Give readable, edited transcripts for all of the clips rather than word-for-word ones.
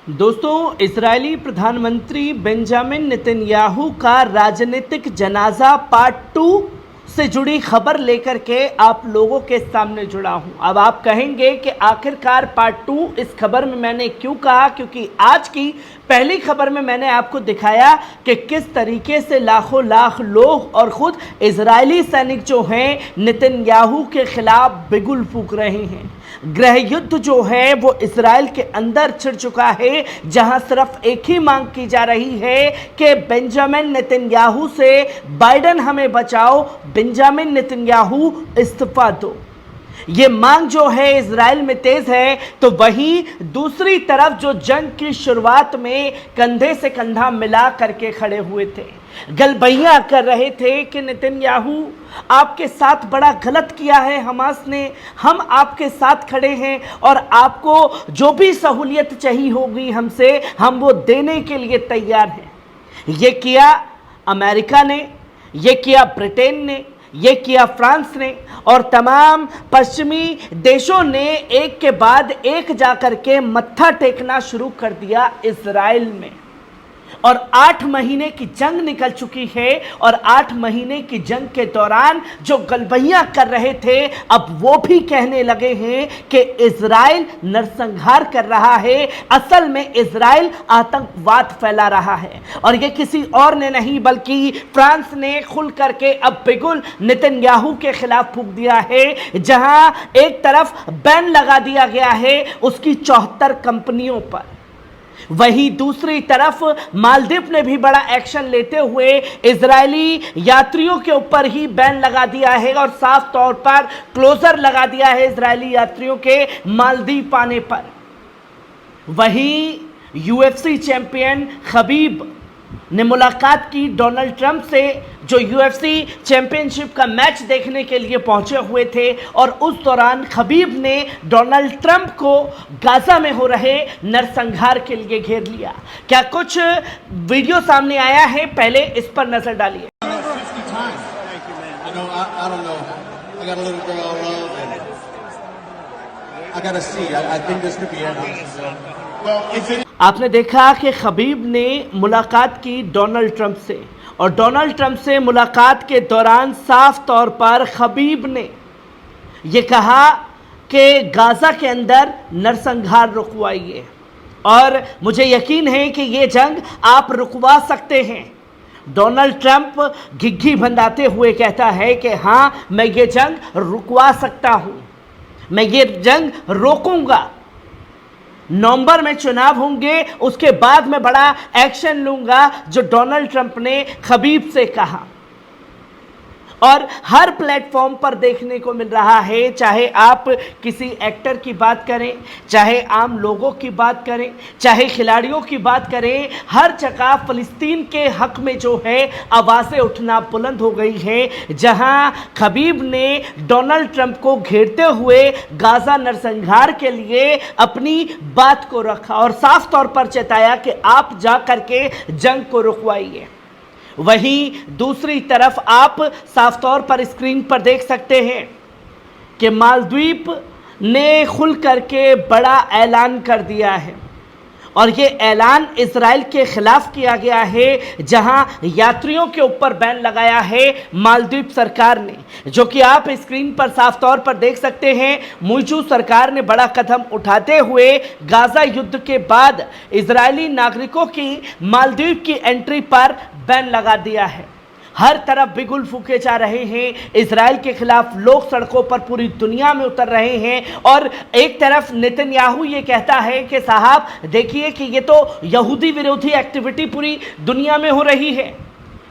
दोस्तों, इजरायली प्रधानमंत्री Benjamin Netanyahu का राजनीतिक जनाजा पार्ट 2 से जुड़ी खबर लेकर के आप लोगों के सामने जुड़ा हूं। अब आप कहेंगे कि आखिरकार पार्ट 2 इस खबर में मैंने क्यों कहा, क्योंकि आज की पहली खबर में मैंने आपको दिखाया कि किस तरीके से लाखों लाख लोग और खुद इजरायली सैनिक जो हैं नेतन्याहू के खिलाफ बिगुल फूंक रहे हैं। गृह युद्ध जो है वो इजराइल के अंदर छिड़ चुका है, जहां सिर्फ एक ही मांग की जा रही है कि बेंजामिन नेतन्याहू से बाइडेन हमें बचाओ, बेंजामिन नेतन्याहू इस्तीफा दो। ये मांग जो है इजराइल में तेज है, तो वहीं दूसरी तरफ जो जंग की शुरुआत में कंधे से कंधा मिला करके खड़े हुए थे, गलबैयां कर रहे थे कि नेतन्याहू आपके साथ बड़ा गलत किया है हमास ने, हम आपके साथ खड़े हैं और आपको जो भी सहूलियत चाहिए होगी हमसे, हम वो देने के लिए तैयार हैं। ये किया अमेरिका ने, ये किया ब्रिटेन ने, ये किया फ्रांस ने और तमाम पश्चिमी देशों ने एक के बाद एक जाकर के मत्था टेकना शुरू कर दिया इजराइल में। और 8 महीने की जंग निकल चुकी है और 8 महीने की जंग के दौरान जो गलबैयां कर रहे थे, अब वो भी कहने लगे हैं कि इजराइल नरसंहार कर रहा है। असल में इजराइल आतंकवाद फैला रहा है और ये किसी और ने नहीं बल्कि फ्रांस ने खुल करके अब बिगुल नेतन्याहू के खिलाफ फूंक दिया है। जहां एक तरफ बैन लगा दिया गया है उसकी 74 कंपनियों पर, वहीं दूसरी तरफ मालदीव ने भी बड़ा एक्शन लेते हुए इजरायली यात्रियों के ऊपर ही बैन लगा दिया है और साफ तौर पर क्लोजर लगा दिया है इजरायली यात्रियों के मालदीव आने पर। वहीं यूएफसी चैंपियन खबीब ने मुलाकात की डोनाल्ड ट्रंप से, जो यूएफसी चैंपियनशिप का मैच देखने के लिए पहुंचे हुए थे, और उस दौरान खबीब ने डोनाल्ड ट्रंप को गाजा में हो रहे नरसंहार के लिए घेर लिया। क्या कुछ वीडियो सामने आया है, पहले इस पर नजर डालिए। आपने देखा कि खबीब ने मुलाकात की डोनाल्ड ट्रंप से, और डोनाल्ड ट्रंप से मुलाकात के दौरान साफ तौर पर खबीब ने यह कहा कि गाजा के अंदर नरसंहार रुकवाइए और मुझे यकीन है कि ये जंग आप रुकवा सकते हैं। डोनाल्ड ट्रंप घिघी बंधाते हुए कहता है कि हाँ, मैं ये जंग रुकवा सकता हूं, मैं ये जंग रोकूंगा। नवंबर में चुनाव होंगे, उसके बाद मैं बड़ा एक्शन लूंगा, जो डोनाल्ड ट्रंप ने खबीब से कहा। और हर प्लेटफॉर्म पर देखने को मिल रहा है, चाहे आप किसी एक्टर की बात करें, चाहे आम लोगों की बात करें, चाहे खिलाड़ियों की बात करें, हर जगह फ़लस्तीन के हक में जो है आवाज़ें उठना बुलंद हो गई हैं। जहां खबीब ने डोनाल्ड ट्रंप को घेरते हुए गाजा नरसंहार के लिए अपनी बात को रखा और साफ तौर पर चेताया कि आप जा करके जंग को रुकवाइए। वहीं दूसरी तरफ आप साफ तौर पर स्क्रीन पर देख सकते हैं कि मालदीव ने खुल करके बड़ा ऐलान कर दिया है और ये ऐलान इजराइल के खिलाफ किया गया है, जहां यात्रियों के ऊपर बैन लगाया है मालदीव सरकार ने, जो कि आप स्क्रीन पर साफ तौर पर देख सकते हैं। मुइजू सरकार ने बड़ा कदम उठाते हुए गाजा युद्ध के बाद इजरायली नागरिकों की मालदीव की एंट्री पर बैन लगा दिया है। हर तरफ बिगुल फूके जा रहे हैं, इजराइल के खिलाफ लोग सड़कों पर पूरी दुनिया में उतर रहे हैं और एक तरफ नेतन्याहू ये कहता है कि साहब देखिए कि ये तो यहूदी विरोधी एक्टिविटी पूरी दुनिया में हो रही है,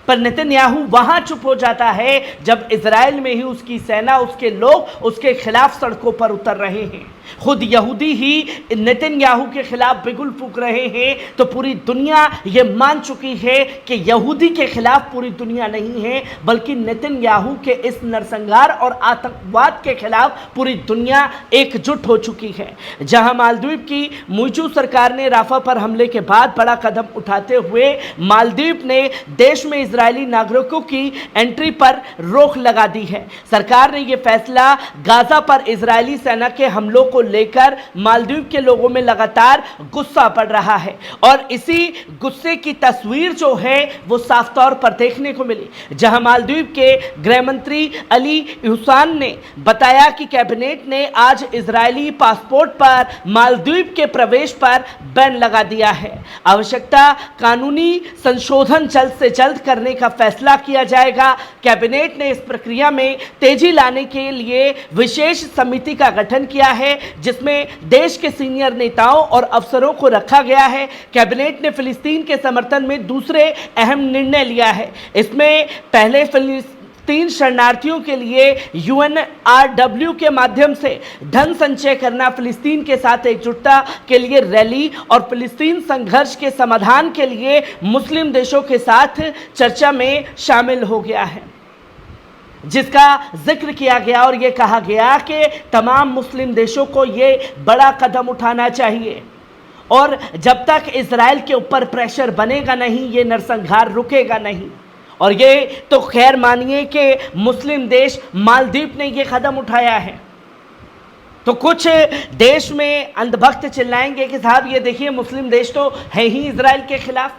पर नेतन्याहू वहां चुप हो जाता है जब इजराइल में ही उसकी सेना, उसके लोग उसके खिलाफ सड़कों पर उतर रहे हैं। खुद यहूदी ही नेतन्याहू के खिलाफ बिगुल फूंक रहे हैं, तो पूरी दुनिया ये मान चुकी है कि यहूदी के खिलाफ पूरी दुनिया नहीं है, बल्कि नेतन्याहू के इस नरसंहार और आतंकवाद के खिलाफ पूरी दुनिया एकजुट हो चुकी है। जहां मालदीव की मुइजू सरकार ने राफा पर हमले के बाद बड़ा कदम उठाते हुए मालदीव ने देश में इजरायली नागरिकों की एंट्री पर रोक लगा दी है। सरकार ने यह फैसला गाजा पर इजरायली सेना के हमलों को लेकर मालदीव के लोगों में लगातार गुस्सा बढ़ रहा है और इसी गुस्से की तस्वीर जो है वो साफ तौर पर देखने को मिली, जहां मालदीव के गृह मंत्री अली हुसैन ने बताया कि कैबिनेट ने आज इजरायली पासपोर्ट पर मालदीव के प्रवेश पर बैन लगा दिया है। आवश्यकता कानूनी संशोधन जल्द से जल्द करने का फैसला किया जाएगा। कैबिनेट ने इस प्रक्रिया में तेजी लाने के लिए विशेष समिति का गठन किया है, जिसमें देश के सीनियर नेताओं और अफसरों को रखा गया है। कैबिनेट ने फिलिस्तीन के समर्थन में दूसरे अहम निर्णय लिया है। इसमें पहले फिलिस्तीन शरणार्थियों के लिए UNRW के माध्यम से धन संचय करना, फिलिस्तीन के साथ एकजुटता के लिए रैली और फिलिस्तीन संघर्ष के समाधान के लिए मुस्लिम देशों के साथ चर्चा में शामिल हो गया है, जिसका जिक्र किया गया और यह कहा गया कि तमाम मुस्लिम देशों को यह बड़ा कदम उठाना चाहिए और जब तक इजराइल के ऊपर प्रेशर बनेगा नहीं, ये नरसंहार रुकेगा नहीं। और ये तो खैर मानिए कि मुस्लिम देश मालदीव ने ये कदम उठाया है, तो कुछ देश में अंधभक्त चिल्लाएंगे कि साहब ये देखिए मुस्लिम देश तो है ही इजराइल के खिलाफ,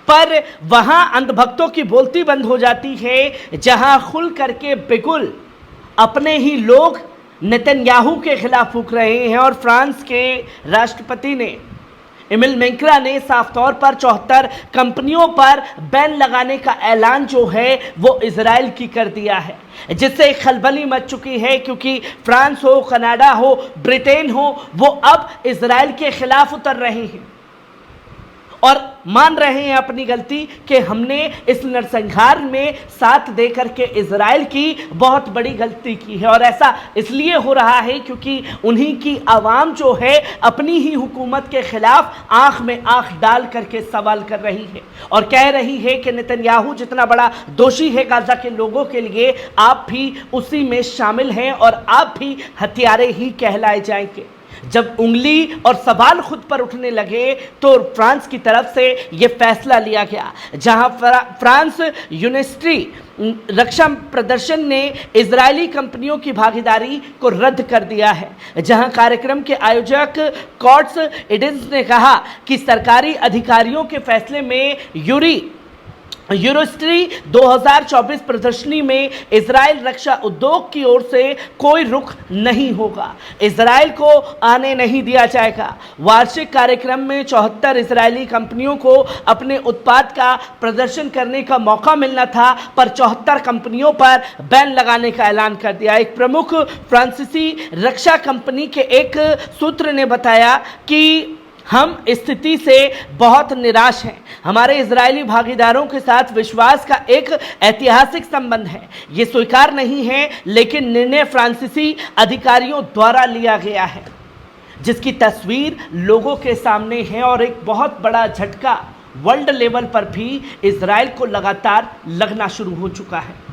पर वहां अंधभक्तों की बोलती बंद हो जाती है जहां खुल करके बिल्कुल अपने ही लोग नेतन्याहू के खिलाफ फूंक रहे हैं। और फ्रांस के राष्ट्रपति ने एमिल मैक्रों ने साफ तौर पर 74 कंपनियों पर बैन लगाने का ऐलान जो है वो इजराइल की कर दिया है, जिससे खलबली मच चुकी है, क्योंकि फ्रांस हो, कनाडा हो, ब्रिटेन हो, वो अब इजराइल के खिलाफ उतर रहे हैं और मान रहे हैं अपनी गलती कि हमने इस नरसंहार में साथ देकर के इजराइल की बहुत बड़ी गलती की है। और ऐसा इसलिए हो रहा है क्योंकि उन्हीं की आवाम जो है अपनी ही हुकूमत के खिलाफ आंख में आंख डाल करके सवाल कर रही है और कह रही है कि नेतन्याहू जितना बड़ा दोषी है गाजा के लोगों के लिए, आप भी उसी में शामिल हैं और आप भी हत्यारे ही कहलाए जाएंगे। जब उंगली और सवाल खुद पर उठने लगे तो फ्रांस की तरफ से यह फैसला लिया गया, जहां फ्रांस यूनिवर्सिटी रक्षा प्रदर्शन ने इजरायली कंपनियों की भागीदारी को रद्द कर दिया है, जहां कार्यक्रम के आयोजक कॉट्स एडेंस ने कहा कि सरकारी अधिकारियों के फैसले में यूनिवर्सिटी 2024 प्रदर्शनी में इजराइल रक्षा उद्योग की ओर से कोई रुख नहीं होगा, इजराइल को आने नहीं दिया जाएगा। वार्षिक कार्यक्रम में 74 इजरायली कंपनियों को अपने उत्पाद का प्रदर्शन करने का मौका मिलना था, पर 74 कंपनियों पर बैन लगाने का ऐलान कर दिया। एक प्रमुख फ्रांसीसी रक्षा कंपनी के एक सूत्र ने बताया कि हम स्थिति से बहुत निराश हैं। हमारे इजरायली भागीदारों के साथ विश्वास का एक ऐतिहासिक संबंध है, ये स्वीकार नहीं है, लेकिन निर्णय फ्रांसीसी अधिकारियों द्वारा लिया गया है, जिसकी तस्वीर लोगों के सामने है। और एक बहुत बड़ा झटका वर्ल्ड लेवल पर भी इजराइल को लगातार लगना शुरू हो चुका है।